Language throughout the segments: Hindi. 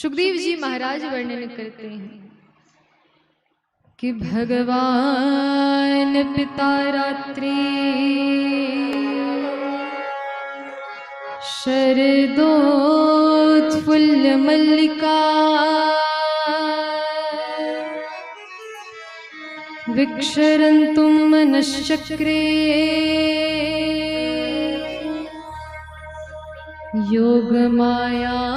सुखदेव जी महाराज वर्णन करते हैं कि भगवान पिता रात्रि शरदोत्फुल्ल मल्लिका विक्षरन्तुं मनश्चक्रे योगमायामुपाश्रिता।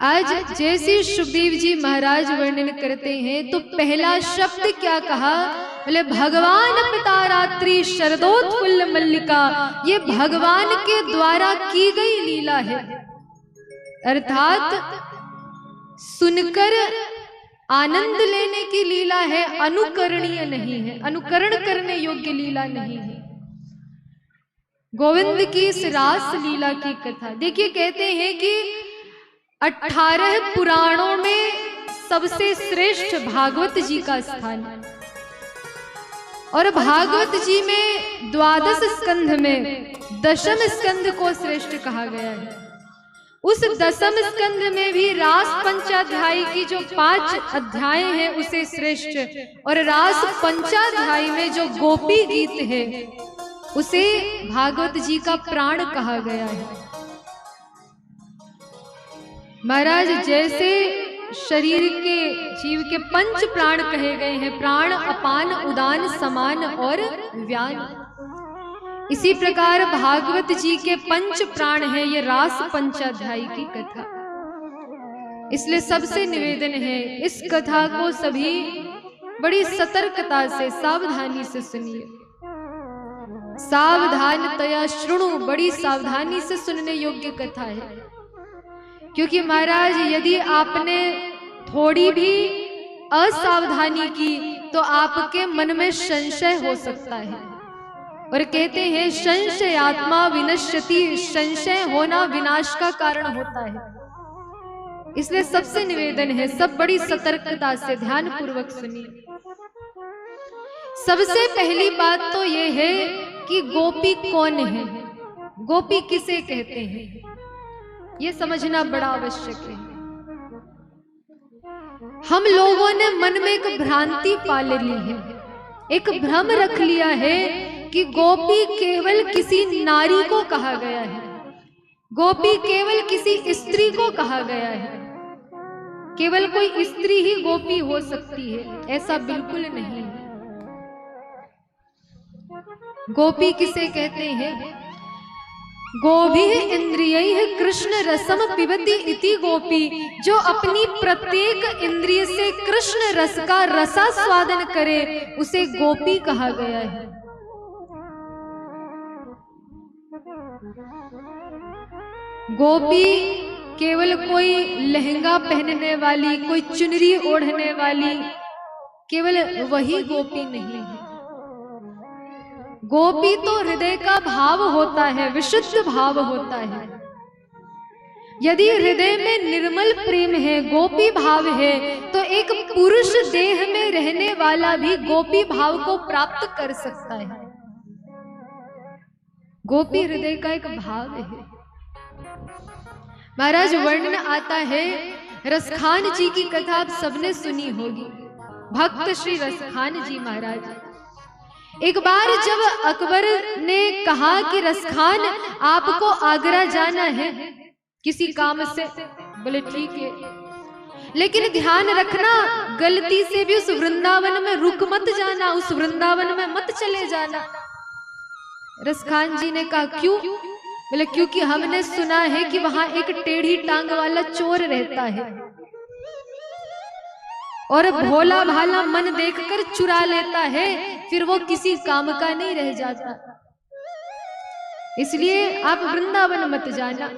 आज जैसे सुखदेव जी महाराज वर्णन करते हैं तो पहला शब्द क्या कहा, बोले भगवान पिता रात्रि शरदोत्फुल्ल मल्लिका। ये भगवान के द्वारा की गई लीला है, अर्थात सुनकर आनंद लेने की लीला है, अनुकरणीय नहीं है, अनुकरण करने योग्य लीला नहीं है। गोविंद की इस रास लीला की कथा देखिए, कहते हैं कि 18 पुराणों में सबसे श्रेष्ठ भागवत जी का स्थान है और भागवत जी में 12 स्कंध में 10वें स्कंध को श्रेष्ठ कहा गया है। उस 10वें स्कंध में भी रास पंचाध्यायी की जो 5 अध्याय हैं उसे श्रेष्ठ, और रास पंचाध्यायी में जो गोपी गीत है उसे भागवत जी का प्राण कहा गया है। महाराज जैसे शरीर के जीव के 5 प्राण कहे गए हैं, प्राण अपान उदान समान और व्यान, इसी प्रकार भागवत जी के 5 प्राण हैं। ये रास पंचाध्यायी की कथा, इसलिए सबसे निवेदन है इस कथा को सभी बड़ी सतर्कता से सावधानी से सुनिए। सावधानतया शृणु, बड़ी सावधानी से सुनने योग्य कथा है, क्योंकि महाराज यदि आपने थोड़ी भी असावधानी की तो आपके मन में संशय हो सकता है, और कहते हैं संशय आत्मा विनश्यति, संशय होना विनाश का कारण होता है। इसलिए सबसे निवेदन है सब बड़ी सतर्कता से ध्यान पूर्वक सुनिए। सबसे पहली बात तो यह है कि गोपी कौन है, गोपी किसे कहते हैं, यह समझना बड़ा आवश्यक है। हम लोगों ने मन में एक भ्रांति पाल ली है, एक भ्रम रख लिया है कि गोपी केवल किसी नारी को कहा गया है, गोपी केवल किसी स्त्री को कहा गया है, केवल कोई स्त्री ही गोपी हो सकती है, ऐसा बिल्कुल नहीं है। गोपी किसे कहते हैं, गोभिः इंद्रियैः कृष्ण रसम पिबति इति गोपी, जो अपनी प्रत्येक इंद्रिय से कृष्ण रस का रसास्वादन करे उसे गोपी कहा गया है। गोपी केवल कोई लहंगा पहनने वाली, कोई चुनरी ओढ़ने वाली, केवल वही गोपी नहीं है। गोपी तो हृदय का भाव होता है, विशुद्ध भाव होता है। यदि हृदय में निर्मल प्रेम है, गोपी भाव है, तो एक पुरुष देह में रहने वाला भी गोपी भाव को प्राप्त कर सकता है। गोपी हृदय का एक भाव है। महाराज वर्णन आता है, रसखान जी की कथा आप सबने सुनी होगी, भक्त श्री रसखान जी महाराज। एक बार जब अकबर ने कहा कि रसखान आपको आगरा जाना है किसी काम से, बोले ठीक है, लेकिन ध्यान रखना गलती से भी उस वृंदावन में रुक मत जाना, उस वृंदावन में मत चले जाना। रसखान जी ने कहा क्यों, बोले क्योंकि हमने सुना है कि वहां एक टेढ़ी टांग वाला चोर रहता है और भोला भाला मन देखकर चुरा लेता है, फिर वो किसी काम का नहीं रह जाता, इसलिए आप वृंदावन मत जाना।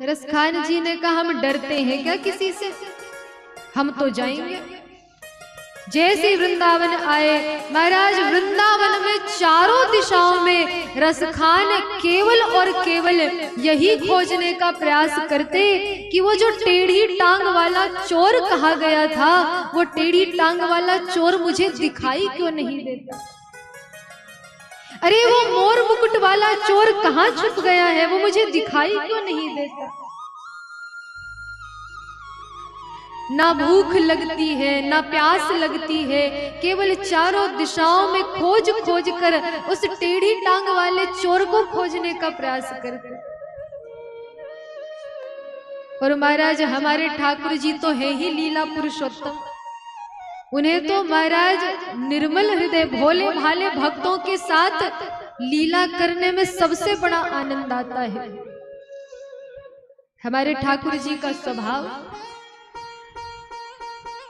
रसखान जी ने कहा हम डरते हैं क्या किसी से, हम तो जाएंगे। जैसे वृंदावन आए महाराज, वृंदावन में चारों दिशाओं में रसखान केवल और केवल यही खोजने का प्रयास करते कि वो जो टेढ़ी टांग वाला चोर कहा गया था, वो टेढ़ी टांग वाला चोर मुझे दिखाई क्यों नहीं देता। अरे वो मोर मुकुट वाला चोर कहाँ छुप गया है, वो मुझे दिखाई क्यों नहीं देता। ना भूख लगती है ना प्यास लगती है, केवल चारों दिशाओं में खोज खोज कर उस टेढ़ी टांग वाले चोर को खोजने का प्रयास करते। और महाराज हमारे ठाकुर जी तो है ही लीला पुरुषोत्तम, उन्हें तो महाराज निर्मल हृदय भोले भाले भक्तों के साथ लीला करने में सबसे बड़ा आनंद आता है। हमारे ठाकुर जी का स्वभाव,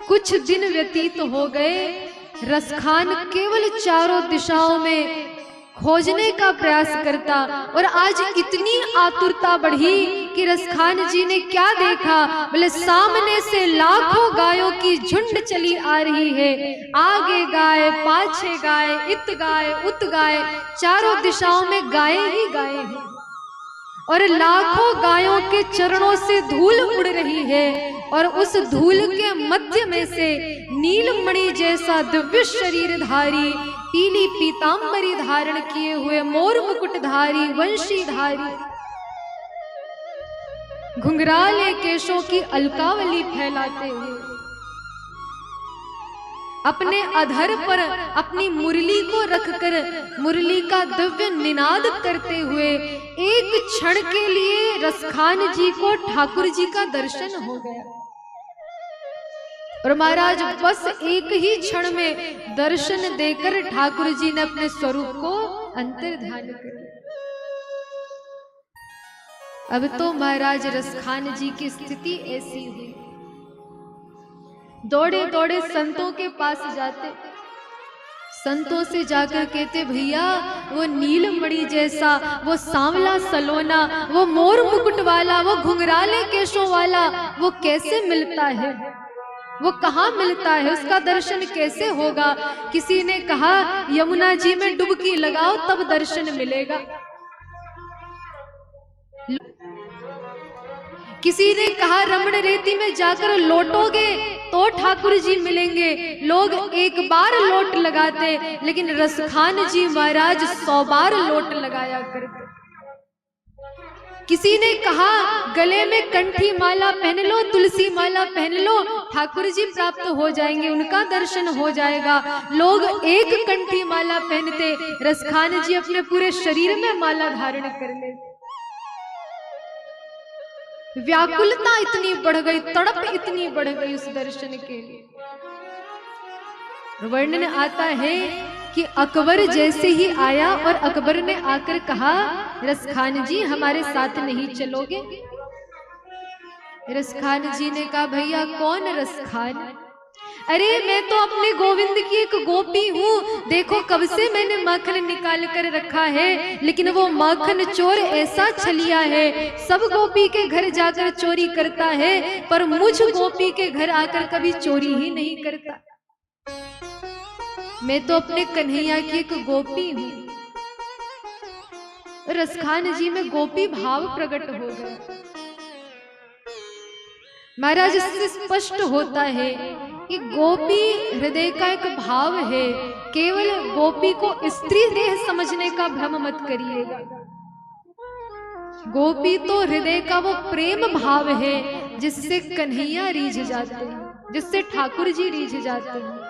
कुछ दिन व्यतीत हो गए, रसखान केवल चारों दिशाओं में खोजने का प्रयास करता, और आज इतनी आतुरता बढ़ी कि रसखान जी ने क्या देखा, बोले सामने से लाखों गायों की झुंड चली आ रही है, आगे गाय पाछे गाय, इत गाय उत गाय, चारों दिशाओं में गायें ही गायें हैं, और लाखों गायों के चरणों से धूल उड़ रही है, और उस धूल के मध्य में से नीलमणि जैसा दिव्य शरीरधारी, पीली पीतांबरी धारण किए हुए, मोर मुकुटधारी, वंशीधारी, घुंघराले केशों की अलकावली फैलाते हुए, अपने अधर पर अपनी मुरली को रखकर मुरली का दिव्य निनाद करते हुए, एक क्षण के लिए रसखान जी को ठाकुर जी का दर्शन हो गया। और महाराज बस एक ही क्षण में दर्शन देकर ठाकुर जी ने अपने स्वरूप को अंतर्धान कर लिया। अब तो महाराज रसखान जी की स्थिति ऐसी हुई, दौड़े दौड़े संतों के पास जाते, संतों से जाकर कहते, भैया वो नीलमणि जैसा, वो सांवला सलोना, वो मोर मुकुट वाला, वो घुंघराले केशों वाला, वो कैसे मिलता है, वो कहाँ मिलता है, उसका दर्शन कैसे होगा। किसी ने कहा यमुना जी में डुबकी लगाओ तब दर्शन मिलेगा, किसी ने कहा रमण रेती में जाकर लौटोगे तो ठाकुर जी मिलेंगे। लोग एक बार लोट लगाते, लेकिन रसखान जी महाराज 100 बार लोट लगाया करते। किसी ने कहा गले में कंठी माला पहन लो, तुलसी माला पहन लो, ठाकुर जी प्राप्त हो जाएंगे, उनका दर्शन हो जाएगा। लोग एक कंठी माला पहनते, रसखान जी अपने पूरे शरीर में माला धारण कर लेते। व्याकुलता इतनी बढ़ गई, तड़प इतनी बढ़ गई उस दर्शन के लिए। वर्णन आता है कि अकबर जैसे ही आया और अकबर ने आकर कहा रसखान जी हमारे साथ नहीं चलोगे। रसखान जी ने कहा भैया कौन रसखान, अरे मैं तो अपने गोविंद की एक गोपी हूँ, देखो कब से मैंने माखन निकाल कर रखा है, लेकिन वो माखन चोर ऐसा छलिया है, सब गोपी के घर जाकर चोरी करता है, पर मुझ गोपी के घर आकर कभी चोरी ही नहीं करता। मैं तो अपने कन्हैया की एक गोपी हूँ। रसखान जी में गोपी भाव प्रकट हो गया। महाराज इससे स्पष्ट होता है कि गोपी हृदय का एक भाव है, केवल गोपी को स्त्री देह समझने का भ्रम मत करिएगा। गोपी तो हृदय का वो प्रेम भाव है जिससे कन्हैया रीझ जाते हैं, जिससे ठाकुर जी रीझ जाते हैं।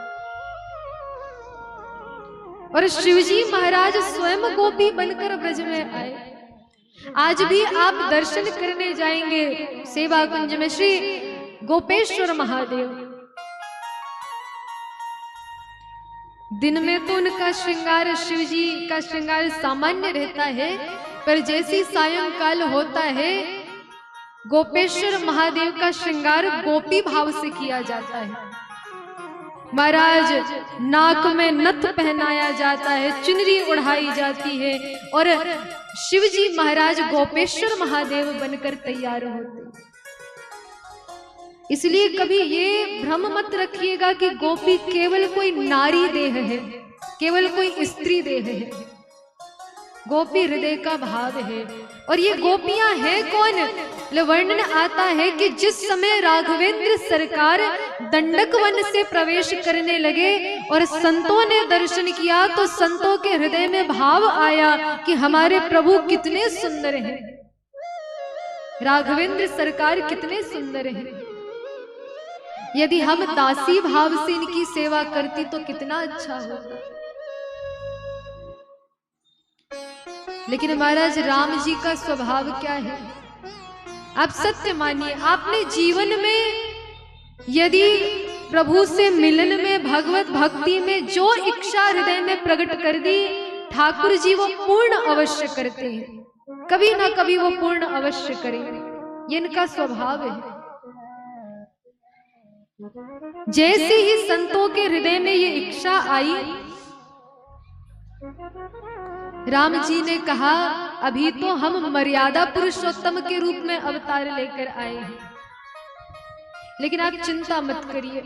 और शिवजी महाराज स्वयं गोपी बनकर ब्रज में आए। आज भी आप दर्शन करने जाएंगे सेवा कुंज में श्री गोपेश्वर महादेव, दिन में तो उनका श्रृंगार, शिवजी का श्रृंगार सामान्य रहता है, पर जैसी सायंकाल होता है गोपेश्वर महादेव का श्रृंगार गोपी भाव से किया जाता है। महाराज नाक में नथ पहनाया जाता है, चुनरी उड़ाई जाती है, और शिवजी महाराज गोपेश्वर महादेव बनकर तैयार होते। इसलिए कभी ये भ्रम मत रखिएगा कि गोपी केवल कोई नारी देह है, केवल कोई स्त्री देह है। गोपी हृदय का भाव है। और ये गोपियां हैं कौन? वर्णन आता है कि जिस समय राघवेंद्र सरकार दंडक वन से प्रवेश करने लगे और संतों ने दर्शन किया तो संतों के हृदय में भाव आया कि हमारे प्रभु कितने सुंदर हैं, राघवेंद्र सरकार कितने सुंदर हैं। यदि हम दासी भाव से इनकी सेवा करती तो कितना अच्छा होता। लेकिन महाराज राम जी का स्वभाव क्या है, आप सत्य मानिए, आपने जीवन में यदि प्रभु से मिलन में, भगवत भक्ति में जो इच्छा हृदय में प्रकट कर दी, ठाकुर जी वो पूर्ण अवश्य करते हैं, कभी ना कभी वो पूर्ण अवश्य करेंगे। ये इनका स्वभाव है। जैसे ही संतों के हृदय में ये इच्छा आई, राम जी ने कहा अभी तो हम मर्यादा पुरुषोत्तम के रूप में अवतार लेकर आए हैं, लेकिन आप चिंता मत करिए,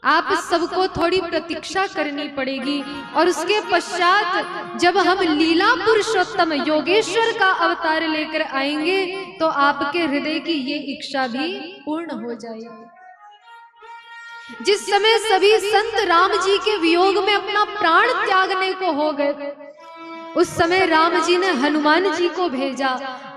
आप सबको थोड़ी प्रतीक्षा करनी पड़ेगी और उसके पश्चात जब हम लीला पुरुषोत्तम योगेश्वर का अवतार लेकर आएंगे तो आपके हृदय की ये इच्छा भी पूर्ण हो जाएगी। जिस समय सभी संत राम जी के वियोग में अपना प्राण त्यागने को हो गए, उस समय राम जी ने हनुमान जी को भेजा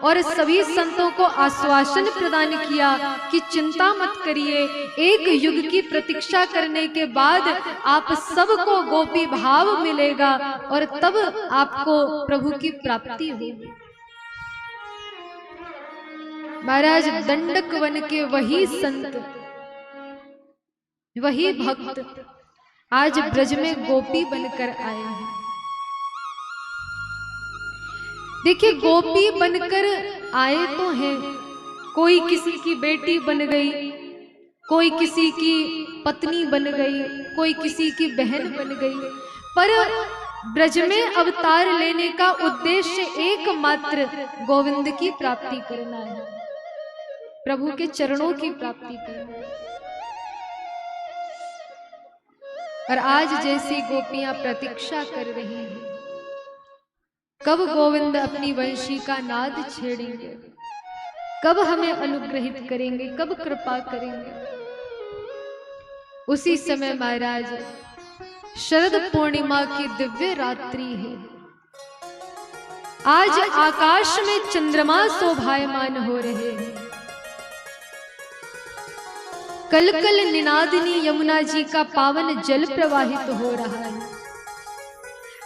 और सभी संतों को आश्वासन प्रदान किया कि चिंता मत करिए, एक युग की प्रतीक्षा करने के बाद आप सबको गोपी भाव मिलेगा और तब आपको प्रभु की प्राप्ति होगी। महाराज दंडक वन के वही संत, वही भक्त आज ब्रज में गोपी बनकर आए हैं। देखिए, गोपी बनकर आए तो हैं, कोई किसी की बेटी बन गई, कोई किसी की पत्नी बन गई, कोई किसी की बहन बन गई, पर ब्रज में अवतार लेने का उद्देश्य एकमात्र गोविंद की प्राप्ति करना है, प्रभु के चरणों की प्राप्ति करना है। और आज जैसी गोपियां प्रतीक्षा कर रही हैं, कब गोविंद अपनी वंशी का नाद छेड़ेंगे, कब हमें अनुग्रहित करेंगे, कब कृपा करेंगे। उसी समय महाराज शरद पूर्णिमा की दिव्य रात्रि है। आज आकाश में चंद्रमा शोभायमान हो रहे हैं। कल कल निनादिनी यमुना जी का पावन जल प्रवाहित हो रहा है।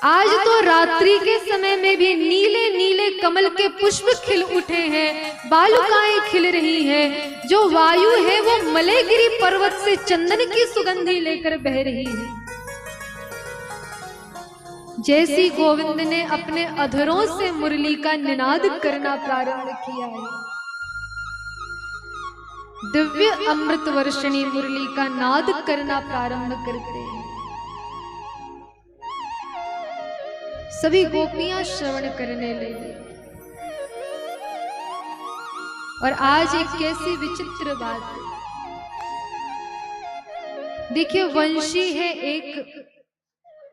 आज तो रात्रि के समय में भी नीले नीले कमल के पुष्प खिल उठे हैं, बालुकाएं खिल रही हैं, जो वायु है वो मलयगिरी पर्वत से चंदन की सुगंधी लेकर बह रही है। जैसी गोविंद ने अपने अधरों से मुरली का निनाद करना प्रारंभ किया है, दिव्य अमृत वर्षणी मुरली का नाद करना प्रारंभ करते हैं, सभी गोपियां श्रवण करने लगी। और आज एक कैसी विचित्र बात, देखिए, वंशी है एक,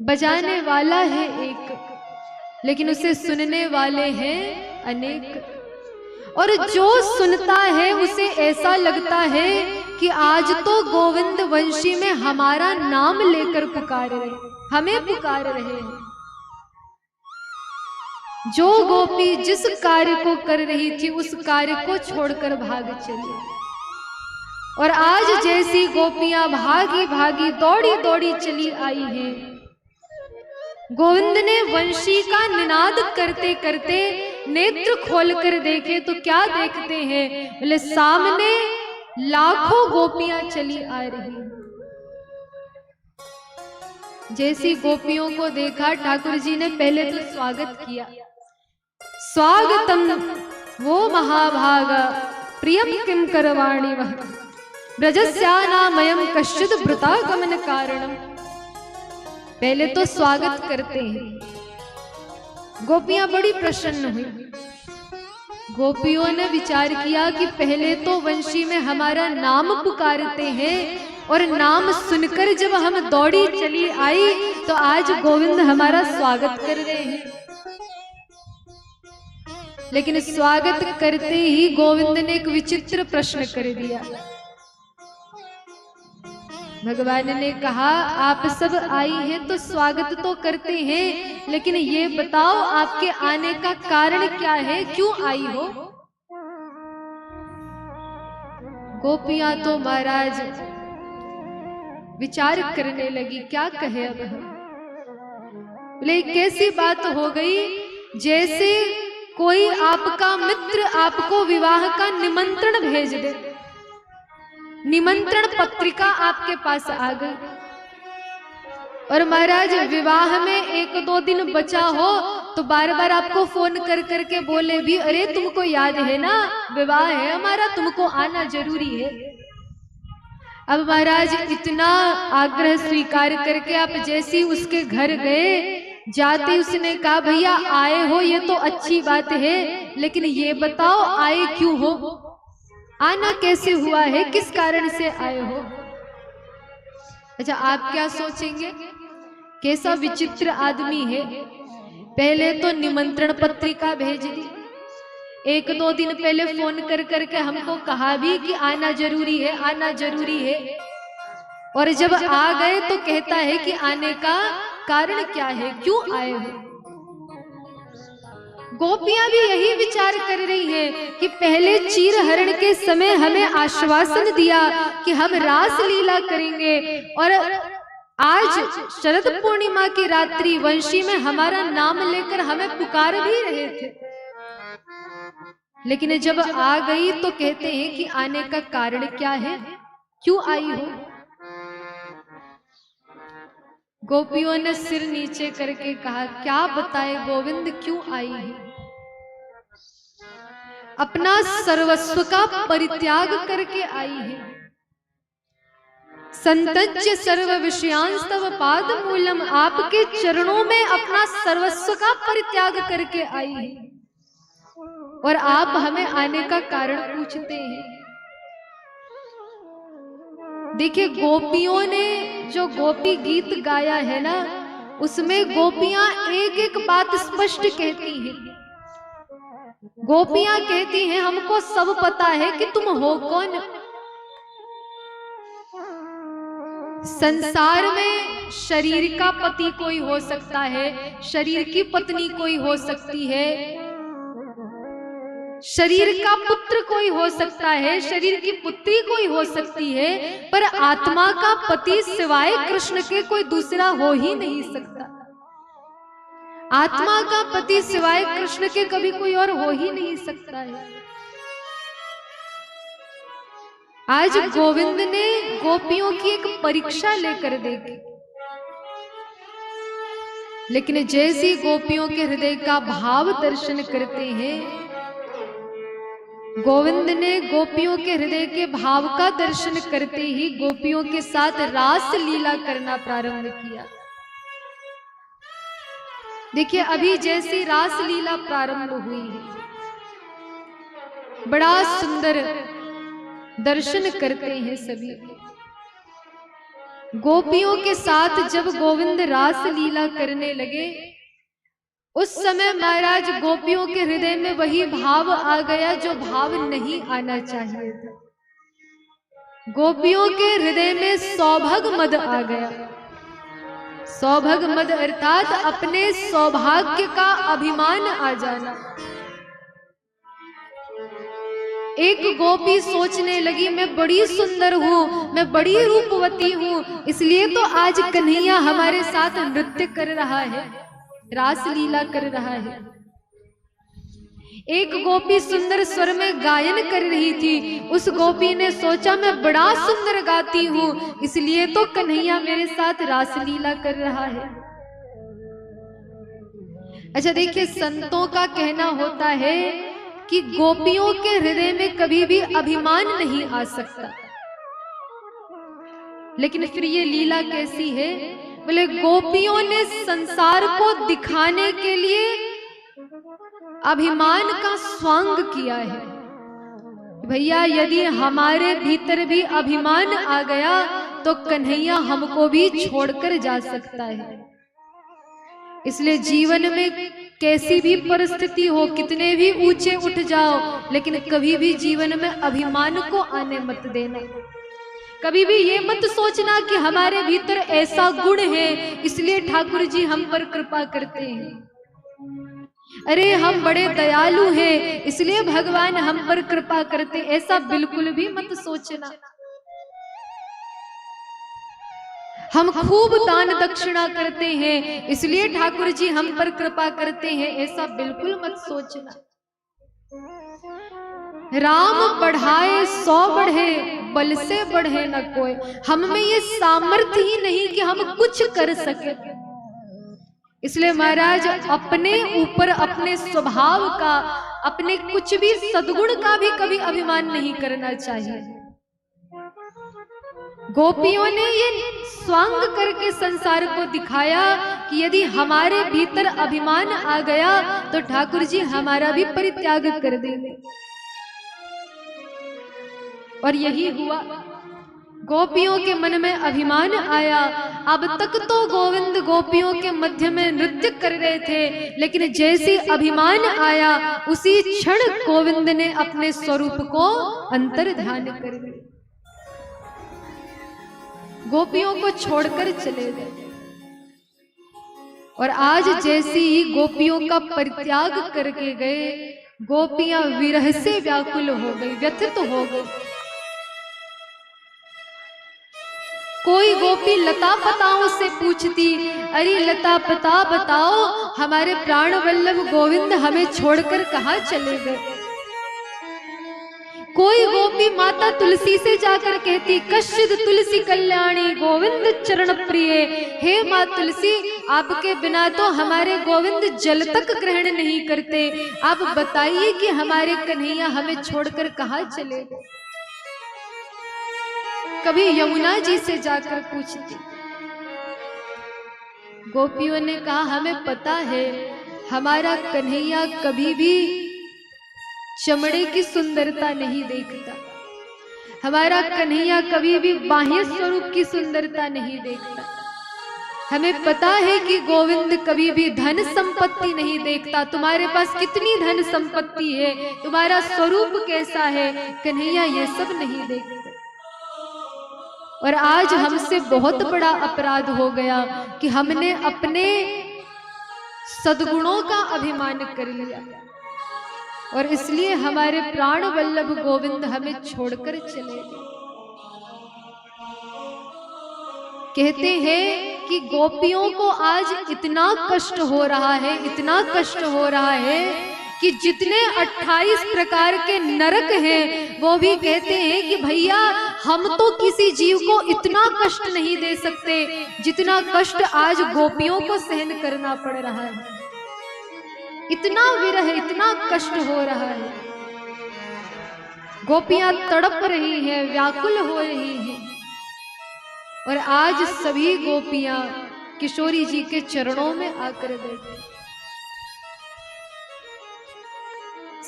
बजाने वाला है एक, लेकिन उसे सुनने वाले हैं अनेक। और जो सुनता है उसे ऐसा लगता है कि आज तो गोविंद वंशी में हमारा नाम लेकर पुकार रहे, हमें पुकार रहे हैं। जो गोपी जिस कार्य को कर रही थी उस कार्य को छोड़कर भाग चली, और आज जैसी गोपियां भागी भागी दौड़ी दौड़ी चली आई हैं, गोविंद ने वंशी का निनाद करते करते नेत्र खोलकर देखे तो क्या देखते हैं, बोले सामने लाखों गोपियां चली आ रही। जैसी गोपियों को देखा, ठाकुर जी ने पहले तो स्वागत किया, स्वागतम वो महाभागा प्रियम किम करवाणी वह ब्रजस्यानामयम कश्चित भृतागमन कारणम। पहले तो स्वागत करते हैं। गोपियां बड़ी प्रसन्न हुई। गोपियों ने विचार किया कि पहले तो वंशी में हमारा नाम पुकारते हैं और नाम सुनकर जब हम दौड़ी चली आई तो आज गोविंद हमारा स्वागत कर रहे हैं। लेकिन स्वागत करते ही गोविंद ने एक विचित्र प्रश्न कर दिया। भगवान ने कहा, आप सब आई हैं तो स्वागत तो करते हैं, लेकिन ये बताओ आपके आने का कारण क्या है, क्यों आई हो? गोपियां तो महाराज विचार करने लगी, क्या कहे अब हम। बोले, कैसी बात हो गई, जैसे कोई आपका मित्र आपको विवाह का निमंत्रण भेज दे, निमंत्रण पत्रिका आपके पास आ गई, और महाराज विवाह में 1-2 दिन बचा हो तो बार बार आपको फोन कर करके बोले भी, अरे तुमको याद है ना, विवाह है हमारा, तुमको आना जरूरी है। अब महाराज इतना आग्रह स्वीकार करके आप जैसी उसके घर गए, जाते उसने कहा, भैया आए हो ये तो अच्छी बात है, लेकिन ये बताओ आए क्यों हो, आना कैसे हुआ है, किस कारण से आए हो? अच्छा, आप क्या सोचेंगे, कैसा विचित्र आदमी है। पहले तो निमंत्रण पत्रिका भेज दी, 1-2 दिन पहले फोन कर करके हमको कहा भी कि आना जरूरी है, आना जरूरी है, और जब आ गए तो कहता है कि आने का कारण क्या है, क्यों आए हो? गोपियां भी यही विचार कर रही हैं कि पहले चीरहरण के समय हमें आश्वासन दिया कि हम रास लीला करेंगे, और आज शरद पूर्णिमा की रात्रि वंशी में हमारा नाम लेकर हमें पुकार भी रहे थे, लेकिन जब आ गई तो कहते हैं कि आने का कारण क्या है, क्यों आई हो? गोपियों ने सिर नीचे करके कहा, क्या बताए गोविंद, क्यों आई है? अपना सर्वस्व का परित्याग करके आई है। संतज्य सर्व विषयांस्तव पाद मूलम, आपके चरणों में अपना सर्वस्व का परित्याग करके आई है, और आप हमें आने का कारण पूछते हैं। देखिए, गोपियों ने जो गोपी गीत गाया है ना, उसमें गोपियां एक एक बात स्पष्ट कहती हैं। गोपियां कहती हैं, हमको सब पता है कि तुम हो कौन। संसार में शरीर का पति कोई हो सकता है, शरीर की पत्नी कोई हो सकती है, शरीर का पुत्र कोई हो सकता है, शरीर की पुत्री कोई हो सकती है, पर आत्मा का पति सिवाय कृष्ण के कोई दूसरा हो ही नहीं सकता। आत्मा का पति सिवाय कृष्ण के कभी कोई और हो ही नहीं सकता है। आज गोविंद ने गोपियों की एक परीक्षा लेकर देखी, लेकिन जैसी गोपियों के हृदय का भाव दर्शन करते हैं, गोविंद ने गोपियों के हृदय के भाव का दर्शन करते ही गोपियों के साथ रास लीला करना प्रारंभ किया। देखिए, अभी जैसी रास लीला प्रारंभ हुई है, बड़ा सुंदर दर्शन करते हैं सभी। गोपियों के साथ जब गोविंद रास लीला करने लगे, उस समय महाराज गोपियों के हृदय में वही भाव आ गया जो भाव नहीं आना चाहिए था। गोपियों के हृदय में सौभग मद आ गया। सौभग मद अर्थात अपने सौभाग्य का अभिमान आ जाना। एक गोपी सोचने लगी, मैं बड़ी सुंदर हूँ, मैं बड़ी रूपवती हूँ, इसलिए तो आज कन्हैया हमारे साथ नृत्य कर रहा है, रास लीला कर रहा है। एक गोपी सुंदर स्वर में गायन कर रही थी, उस गोपी ने सोचा मैं बड़ा सुंदर गाती हूँ, इसलिए तो कन्हैया मेरे साथ रास लीला कर रहा है। अच्छा देखिए, संतों का कहना होता है कि गोपियों के हृदय में कभी भी अभिमान नहीं आ सकता, लेकिन फिर ये लीला कैसी है? बोले गोपियों ने संसार को दिखाने के लिए अभिमान का स्वांग किया है। भैया यदि हमारे भीतर भी अभिमान आ गया तो कन्हैया हमको भी छोड़कर जा सकता है। इसलिए जीवन में कैसी भी परिस्थिति हो, कितने भी ऊंचे उठ जाओ, लेकिन कभी भी जीवन में अभिमान को आने मत देना। कभी भी ये मत सोचना कि हमारे भीतर ऐसा गुण है इसलिए ठाकुर जी हम पर कृपा करते हैं, अरे हम बड़े दयालु हैं इसलिए भगवान हम पर कृपा करते, ऐसा बिल्कुल भी मत सोचना। हम खूब दान दक्षिणा करते हैं इसलिए ठाकुर जी हम पर कृपा करते हैं, ऐसा बिल्कुल मत सोचना। राम बढ़ाए 100 बढ़े, बल से बढ़े न कोई। हम में ये सामर्थ्य ही नहीं कि हम कुछ कर सके, इसलिए महाराज अपने ऊपर, अपने स्वभाव का, अपने कुछ भी सद्गुण का भी कभी अभिमान नहीं करना चाहिए। गोपियों ने ये स्वांग करके संसार को दिखाया कि यदि हमारे भीतर अभिमान आ गया तो ठाकुर जी हमारा भी परित्याग कर देंगे, और यही हुआ। गोपियों के मन में अभिमान आया। अब तक तो गोविंद गोपियों के मध्य में नृत्य कर रहे थे, लेकिन जैसे अभिमान आया उसी क्षण गोविंद ने अपने स्वरूप को अंतर्ध्यान कर लिया, गोपियों को छोड़कर चले गए। और आज जैसे ही गोपियों का परित्याग करके गए, गोपियां विरह से व्याकुल हो गई, व्यथित हो गई। कोई गोपी लता पताओं से पूछती, अरे लता पता बताओ हमारे प्राण वल्लभ गोविंद हमें छोड़कर कहाँ चले गए। कोई गोपी माता तुलसी से जाकर कहती, कश्चिद तुलसी कल्याणी गोविंद चरण प्रिय, हे माँ तुलसी आपके बिना तो हमारे गोविंद जल तक ग्रहण नहीं करते, आप बताइए कि हमारे कन्हैया हमें छोड़कर कहाँ चले गए। कभी यमुना जी से जाकर पूछती, गोपियों ने कहा हमें पता है हमारा कन्हैया कभी भी चमड़े की सुंदरता नहीं देखता, हमारा कन्हैया कभी भी बाह्य स्वरूप की सुंदरता नहीं देखता। हमें पता है कि गोविंद कभी भी धन संपत्ति नहीं देखता, तुम्हारे पास कितनी धन संपत्ति है, तुम्हारा स्वरूप कैसा है, कन्हैया ये सब नहीं देखता। और आज हमसे बहुत बड़ा अपराध हो गया कि हमने अपने सद्गुणों का अभिमान कर लिया, और इसलिए हमारे प्राण वल्लभ गोविंद हमें छोड़कर चले गए। कहते हैं कि गोपियों को आज इतना कष्ट हो रहा है, इतना कष्ट हो रहा है कि जितने 28 प्रकार के नरक हैं वो भी कहते हैं कि भैया हम तो किसी जीव को इतना कष्ट नहीं दे सकते जितना कष्ट आज गोपियों को सहन करना पड़ रहा है। इतना विरह, इतना कष्ट हो रहा है, गोपियां तड़प रही हैं, व्याकुल हो रही हैं। और आज सभी गोपियां किशोरी जी के चरणों में आकर बैठी।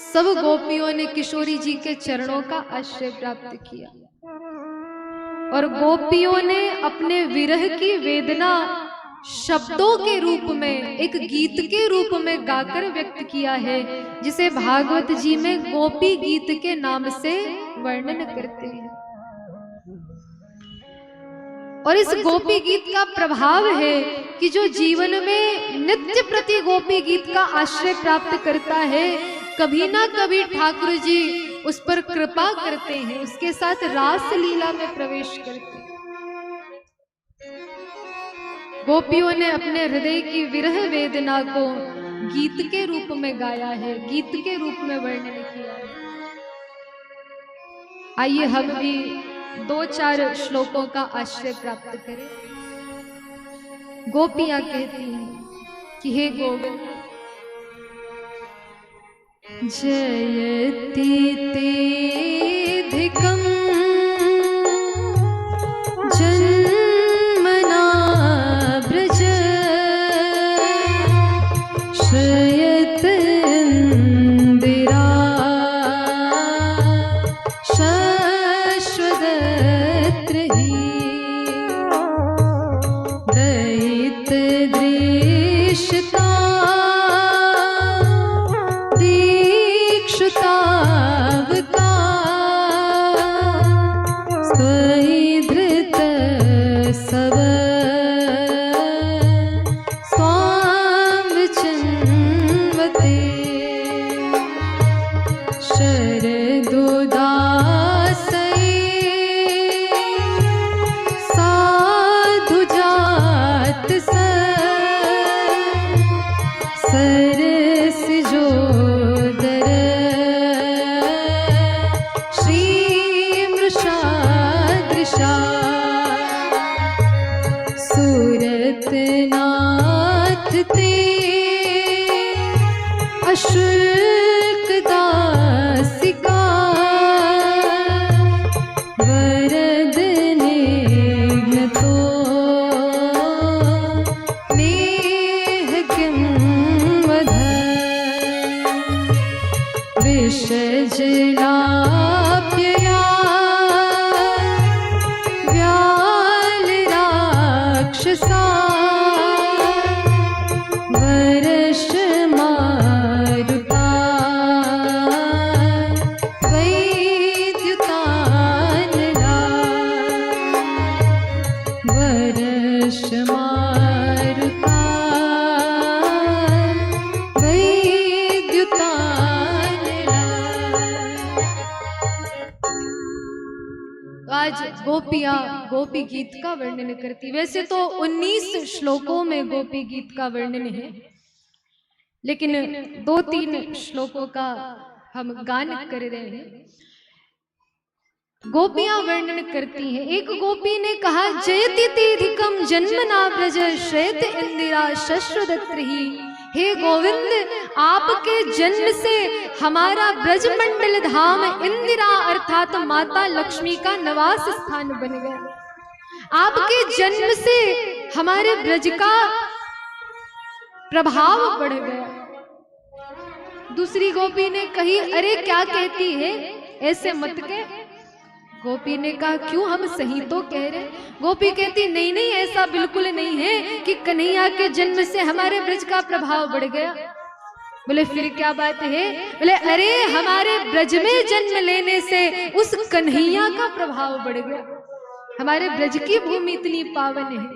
सब गोपियों ने किशोरी जी के चरणों का आश्रय प्राप्त किया, और गोपियों ने अपने विरह की वेदना शब्दों के रूप में, एक गीत के रूप में गाकर व्यक्त किया है, जिसे भागवत जी में गोपी गीत के नाम से वर्णन करते हैं। और इस गोपी गीत का प्रभाव है कि जो जीवन में नित्य प्रति गोपी गीत का आश्रय प्राप्त करता है, कभी ना कभी ठाकुर जी उस पर कृपा करते हैं, उसके साथ रास लीला में प्रवेश करते हैं। गोपियों ने अपने हृदय की विरह वेदना को गीत के रूप में गाया है, गीत के रूप में वर्णन किया है। आइए हम भी 2-4 श्लोकों का आश्रय प्राप्त करें। गोपियां कहती हैं कि हे गोविंद, जयति तेधिकं जन्मना ब्रज श्रयत इंदिरा शश्वदत्रहि दयित दृश्यता सरस जो दर श्री मृषादृशा सूरत नाथ ते अशुल्क दासिका वरद निघ्न तो नेह किं वध विषजलाप्यया व्याल राक्षसा वर्ष मारुता वैद्युतानला वर्ष मारुता वैद्युतानला। आज गोपियां गोपी गीत का वर्णन करती। वैसे तो 19 श्लोकों में गोपी गीत का वर्णन है, लेकिन 2-3 श्लोकों का हम गान कर रहे हैं। गोपियां वर्णन करती हैं। एक गोपी ने कहा, जयति तेधिकम जन्मना ब्रज श्वेत इंदिरा शश्वदत्तहि। हे गोविंद, आपके जन्म से हमारा ब्रजमंडल धाम इंदिरा अर्थात माता लक्ष्मी का निवास स्थान बन गया। आपके जन्म से हमारे ब्रज का प्रभाव बढ़ गया। दूसरी गोपी ने कही, अरे क्या कहती है, ऐसे मत कह। गोपी ने कहा, क्यों, हम सही तो कह रहे। गोपी कहती, नहीं नहीं, ऐसा बिल्कुल नहीं है कि कन्हैया के जन्म से हमारे ब्रज का प्रभाव बढ़ गया। बोले फिर क्या बात है। बोले अरे हमारे ब्रज में जन्म लेने से उस कन्हैया का प्रभाव बढ़ गया। हमारे ब्रज की भूमि इतनी पावन है।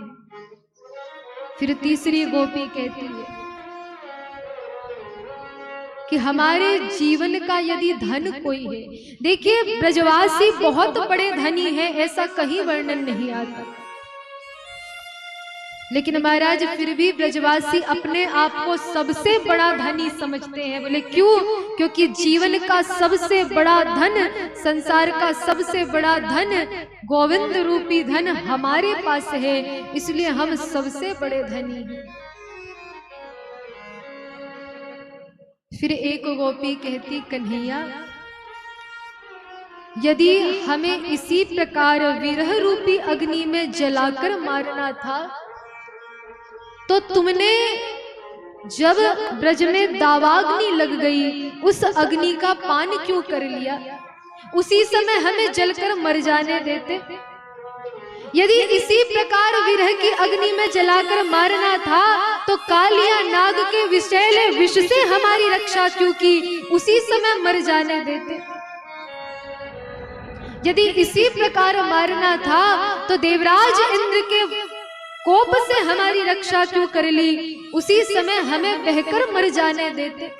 फिर तीसरी गोपी कहती है कि हमारे जीवन का यदि धन कोई है, देखिए ब्रजवासी बहुत बड़े धनी हैं, ऐसा कहीं वर्णन नहीं आता, लेकिन महाराज फिर भी ब्रजवासी अपने आप को सबसे बड़ा धनी समझते हैं। बोले क्यों? क्योंकि जीवन का सबसे बड़ा धन, संसार का सबसे बड़ा धन गोविंद रूपी धन हमारे पास है, इसलिए हम सबसे बड़े धनी हैं। फिर एक गोपी कहती, कन्हैया यदि हमें इसी प्रकार विरह रूपी अग्नि में जलाकर मारना था तो तुमने जब ब्रज में दावाग्नि लग गई उस अग्नि का पान क्यों कर लिया? उसी समय हमें जलकर मर जाने देते। यदि इसी प्रकार विरह की अग्नि में जलाकर मारना था तो कालिया नाग के विषैले विष से हमारी रक्षा क्यों की? उसी समय मर जाने देते। यदि इसी प्रकार मारना था तो देवराज इंद्र के कोप से हमारी रक्षा क्यों कर ली? उसी समय हमें बहकर मर जाने देते।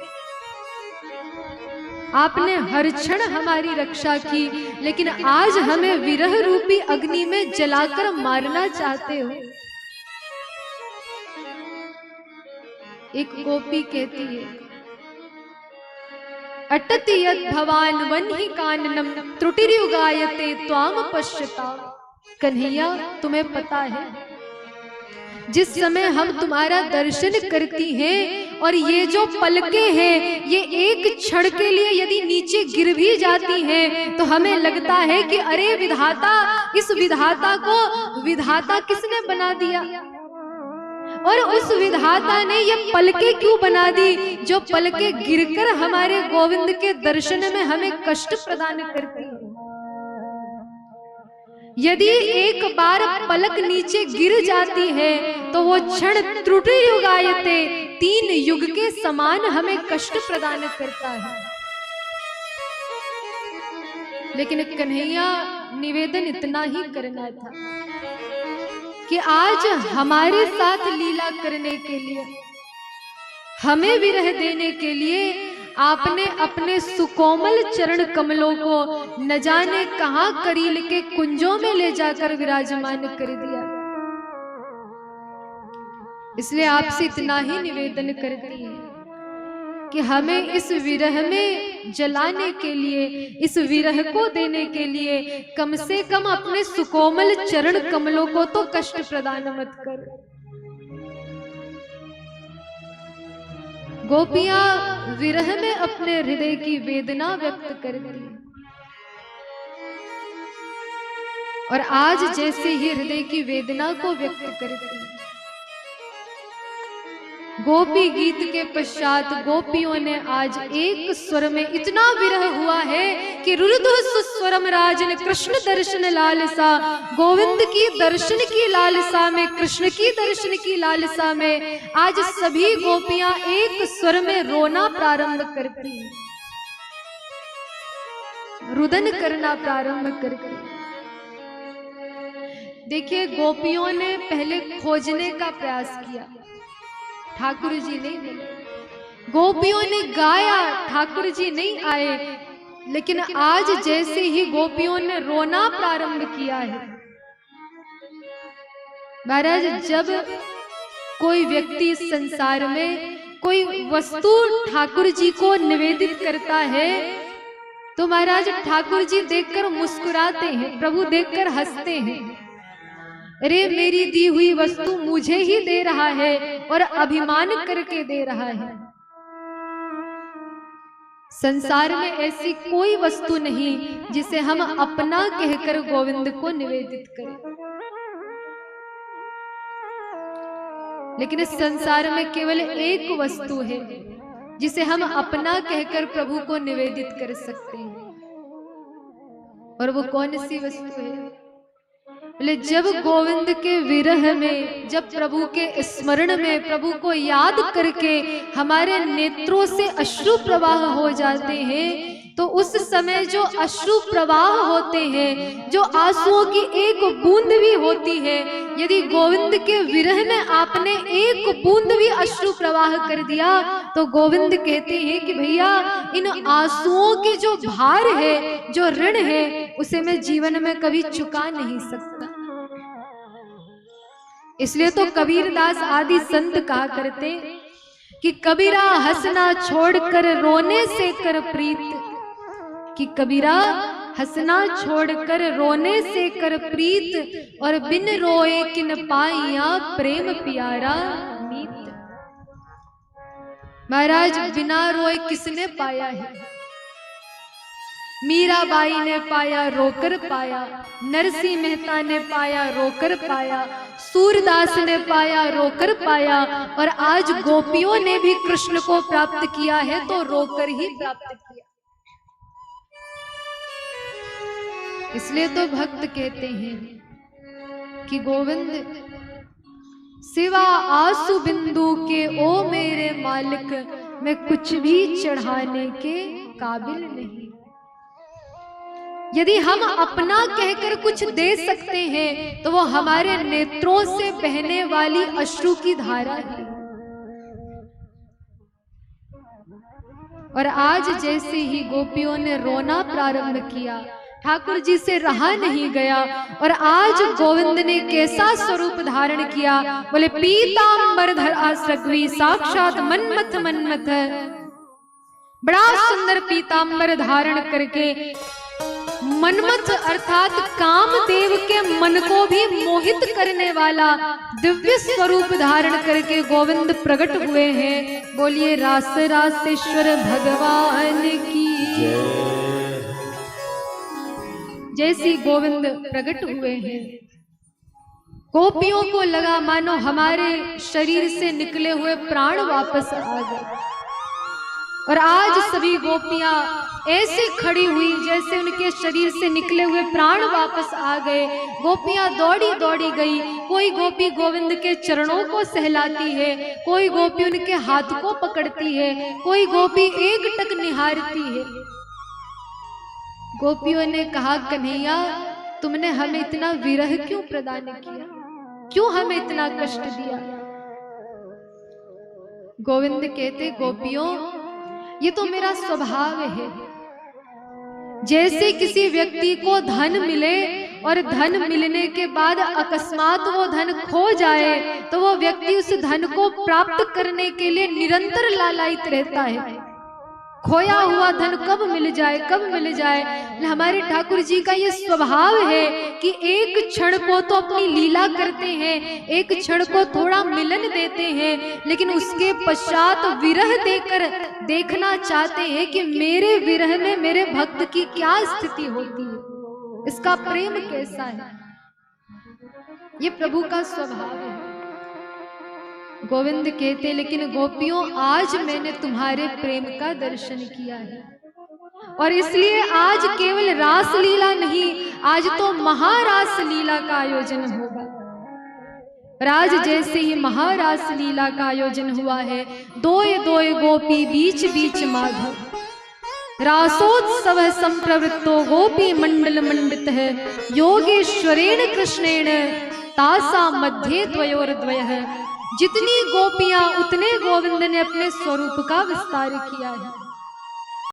आपने हर क्षण हमारी रक्षा की, लेकिन आज हमें विरह रूपी अग्नि में जलाकर मारना चाहते हो। एक गोपी कहती है, अटति यद भवान वन्हि काननम त्रुटिर्युगायते त्वाम पश्यता। कन्हैया तुम्हें पता है, जिस समय हम तुम्हारा दर्शन करती हैं और ये जो पलकें हैं ये एक क्षण के लिए यदि नीचे गिर भी जाती हैं तो हमें लगता है कि अरे विधाता, इस विधाता को विधाता किसने बना दिया? और उस विधाता ने ये पलकें क्यों बना दी जो पलकें गिरकर हमारे गोविंद के दर्शन में हमें कष्ट प्रदान करती है। यदि एक बार पलक नीचे गिर जाती है तो वो क्षण त्रुटि युगायते, 3 युग के समान हमें कष्ट प्रदान करता है। लेकिन कन्हैया निवेदन इतना ही करना था कि आज हमारे साथ लीला करने के लिए, हमें विरह देने के लिए आपने अपने सुकोमल चरण कमलों को न जाने कहां करील के कुंजों में ले जाकर विराजमान कर दिया। इसलिए आपसे इतना ही निवेदन करती है कि हमें इस विरह में जलाने के लिए, इस विरह को देने के लिए कम से कम अपने सुकोमल चरण कमलों को तो कष्ट प्रदान मत कर। गोपियां विरह में अपने हृदय की वेदना व्यक्त करती हैं। और आज जैसे ही हृदय की वेदना को व्यक्त करती है, गोपी गीत के पश्चात गोपियों ने आज एक स्वर में इतना विरह हुआ है कि रुरुदु सुस्वरम राजन कृष्ण दर्शन लालसा, गोविंद की दर्शन की लालसा में, कृष्ण की दर्शन की लालसा में आज सभी गोपियां एक स्वर में रोना प्रारंभ करती हैं, रुदन करना प्रारंभ करती हैं। देखिए, गोपियों ने पहले खोजने का प्रयास किया, ठाकुर जी नहीं मिले। गोपियों ने गाया, ठाकुर जी नहीं आए। लेकिन आज जैसे ही गोपियों ने रोना प्रारंभ किया है, महाराज, जब कोई व्यक्ति इस संसार में कोई वस्तु ठाकुर जी को निवेदित करता है तो महाराज ठाकुर जी देखकर मुस्कुराते हैं, प्रभु देखकर हंसते हैं। अरे, मेरी दी हुई वस्तु मुझे ही दे रहा है और अभिमान करके दे रहा है। संसार में ऐसी कोई वस्तु नहीं जिसे हम अपना कहकर गोविंद को निवेदित करें। लेकिन इस संसार में केवल एक वस्तु है जिसे हम अपना कहकर प्रभु को निवेदित कर सकते हैं। और वो कौन सी वस्तु है? बोले, जब गोविंद के विरह में, जब प्रभु के स्मरण में, प्रभु को याद करके हमारे नेत्रों से अश्रु प्रवाह हो जाते हैं, तो उस समय जो अश्रु प्रवाह होते हैं, जो आंसुओं की एक बूंद भी होती है, यदि गोविंद के विरह में आपने एक बूंद भी अश्रु प्रवाह कर दिया तो गोविंद कहते हैं कि भैया, इन आंसुओं के जो भार है, जो ऋण है, उसे मैं जीवन में कभी चुका नहीं सकता। इसलिए तो कबीरदास आदि संत कहा करते कि कबीरा हंसना छोड़कर रोने से कर प्रीत, कि कबीरा हंसना छोड़कर रोने से कर प्रीत, और बिन रोए किन पाइया प्रेम प्यारा मीत। महाराज, बिना रोए किसने पाया है? मीराबाई ने पाया, रोकर पाया। नरसिंह मेहता ने पाया, रोकर पाया। सूरदास ने पाया, रोकर पाया। और आज गोपियों ने भी कृष्ण को प्राप्त किया है तो रोकर ही प्राप्त किया। इसलिए तो भक्त कहते हैं कि गोविंद सिवा आंसू बिंदु के ओ मेरे मालिक, मैं कुछ भी चढ़ाने के काबिल नहीं। यदि हम अपना कहकर कुछ दे सकते हैं तो वो हमारे नेत्रों से बहने वाली अश्रु की धारा है। और आज जैसे ही गोपियों ने रोना प्रारंभ किया, ठाकुर जी से रहा नहीं गया, और आज गोविंद ने कैसा स्वरूप धारण किया? बोले, पीतांबर धरा सृग्वी साक्षात मन्मथ मन्मथ। बड़ा सुंदर पीतांबर धारण करके मन्मथ अर्थात कामदेव के मन को भी मोहित करने वाला दिव्य स्वरूप धारण करके गोविंद प्रकट हुए हैं। बोलिए रास रासेश्वर भगवान की जैसी गोविंद प्रकट हुए हैं। गोपियों को लगा मानो हमारे शरीर से निकले हुए प्राण वापस आ गए। और आज सभी गोपियां ऐसे खड़ी हुई जैसे उनके शरीर से निकले हुए प्राण वापस आ गए। गोपियां दौड़ी दौड़ी गई। कोई गोपी गोविंद के चरणों को सहलाती है, कोई गोपी उनके हाथ को पकड़ती है, कोई गोपी एकटक निहारती है। गोपियों ने कहा, कन्हैया, तुमने हमें इतना विरह क्यों प्रदान किया? क्यों हमें इतना कष्ट दिया? गोविंद कहते, गोपियों, ये तो मेरा स्वभाव है। जैसे किसी व्यक्ति को धन मिले और धन मिलने के बाद अकस्मात वो धन खो जाए तो वो व्यक्ति उस धन को प्राप्त करने के लिए निरंतर लालायित रहता है। खोया हुआ धन कब मिल जाए, कब मिल जाए। हमारे ठाकुर जी का ये स्वभाव है कि एक क्षण को तो अपनी लीला करते हैं, एक क्षण को थोड़ा मिलन देते हैं, लेकिन उसके पश्चात विरह देकर देखना चाहते हैं कि मेरे विरह में मेरे भक्त की क्या स्थिति होती है, इसका प्रेम कैसा है। ये प्रभु का स्वभाव है। गोविंद कहते, लेकिन गोपियों आज मैंने तुम्हारे प्रेम का दर्शन किया है, और इसलिए आज केवल रास लीला नहीं, आज तो महारास लीला का आयोजन होगा। राज जैसे ही महारास लीला का आयोजन हुआ है। दोए दोए गोपी बीच बीच माधव, रासोत्सव संप्रवृत्तो गोपी मंडल मंडित है, योगेश्वरेण कृष्णेण तासा मध्य द्वयोर्द्वयः। जितनी गोपियां उतने गोविंद ने अपने स्वरूप का विस्तार किया है।